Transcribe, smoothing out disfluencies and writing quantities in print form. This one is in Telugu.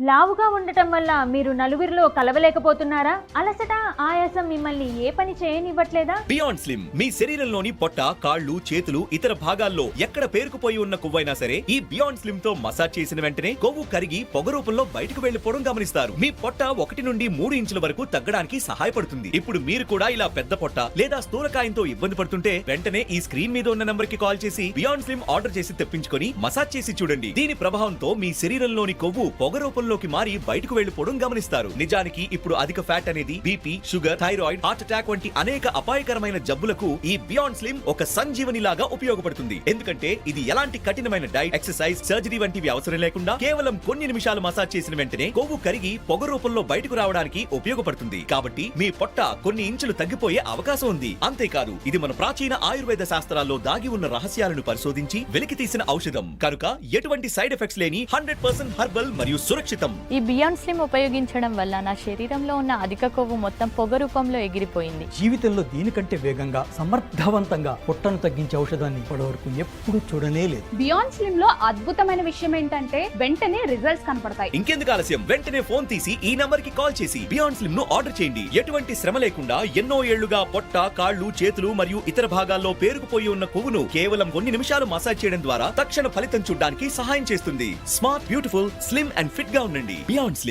లావుగా ఉండటం వల్ల మీరు నలుగురిలో కలవలేకపోతున్నారా? అలసట, ఆయాసం మిమ్మల్ని ఏ పని చేయనివ్వట్లేదా? బియాండ్ స్లిమ్ మీ శరీరంలోని పొట్ట, కాళ్ళు, చేతులు, ఇతర భాగాల్లో ఎక్కడ పేరుకుపోయి ఉన్న కొవ్వైనా సరే ఈ బియాండ్ స్లిమ్ తో మసాజ్ చేసిన వెంటనే కొవ్వు కరిగి పొగ రూపంలో బయటకు వెళ్లిపోవడం గమనిస్తారు. మీ పొట్ట 1 నుండి 3 ఇంచుల వరకు తగ్గడానికి సహాయపడుతుంది. ఇప్పుడు మీరు కూడా ఇలా పెద్ద పొట్ట లేదా స్థూలకాయంతో ఇబ్బంది పడుతుంటే వెంటనే ఈ స్క్రీన్ మీద ఉన్న నంబర్ కి కాల్ చేసి బియాండ్ స్లిమ్ ఆర్డర్ చేసి తెప్పించుకొని మసాజ్ చేసి చూడండి. దీని ప్రభావంతో మీ శరీరంలోని కొవ్వు పొగ రూపంలోకి మారి బయటకు వెళ్లిపోవడం గమనిస్తారు. నిజానికి ఇప్పుడు అధిక ఫ్యాట్ అనేది BP, sugar, thyroid, heart attack వంటి అనేక అపాయకరమైన జబ్బులకు ఈ బియాండ్ స్లిమ్ ఒక సంజీవని లాగా ఉపయోగపడుతుంది. ఎందుకంటే ఇది ఎలాంటి కఠినమైన డైట్, ఎక్సర్సైజ్, సర్జరీ వంటివి అవసరం లేకుండా కేవలం కొన్ని నిమిషాలు మసాజ్ చేసిన వెంటనే కొవ్వు కరిగి పొగ రూపంలో బయటకు రావడానికి ఉపయోగపడుతుంది. కాబట్టి మీ పొట్ట కొన్ని ఇంచులు తగ్గిపోయే అవకాశం ఉంది. అంతేకాదు ఇది మన ప్రాచీన ఆయుర్వేద శాస్త్రాల్లో దాగి ఉన్న రహస్యాలను పరిశోధించి వెలికి తీసిన ఔషధం కనుక ఎటువంటి సైడ్ ఎఫెక్ట్స్ లేని 100% హెర్బల్ మరియు సురక్షితం. ఈ బియాండ్ స్లిమ్ ఉపయోగించడం వల్ల నా శరీరంలో ఉన్న అధిక కొవ్వు మొత్తం పొగ రూపంలో ఎగిరిపోయింది. జీవితంలో దీనికంటే వేగంగా, సమర్థవంతంగా పొట్టను తగ్గించే ఔషధాన్ని ఇప్పటివరకు ఎప్పుడు చూడనే లేదు. బియాండ్ స్లిమ్ లో అద్భుతమైన విషయం ఏంటంటే వెంటనే రిజల్ట్స్ కనపడతాయి. ఇంకెందుకు ఆలస్యం, వెంటనే ఫోన్ తీసి ఈ నంబర్ కి కాల్ చేసి బియాండ్ స్లిమ్ ను ఆర్డర్ చేయండి. ఎటువంటి శ్రమ లేకుండా ఎన్నో ఏళ్లుగా పొట్ట, కాళ్ళు, చేతులు మరియు ఇతర భాగాల్లో పేరుకుపోయి ఉన్న కొవ్వును కేవలం కొన్ని నిమిషాలు మసాజ్ చేయడం ద్వారా తక్షణ ఫలితం చూడడానికి సహాయం చేస్తుంది. Smart, beautiful, slim and fit గా ఉండండి. Beyond slim.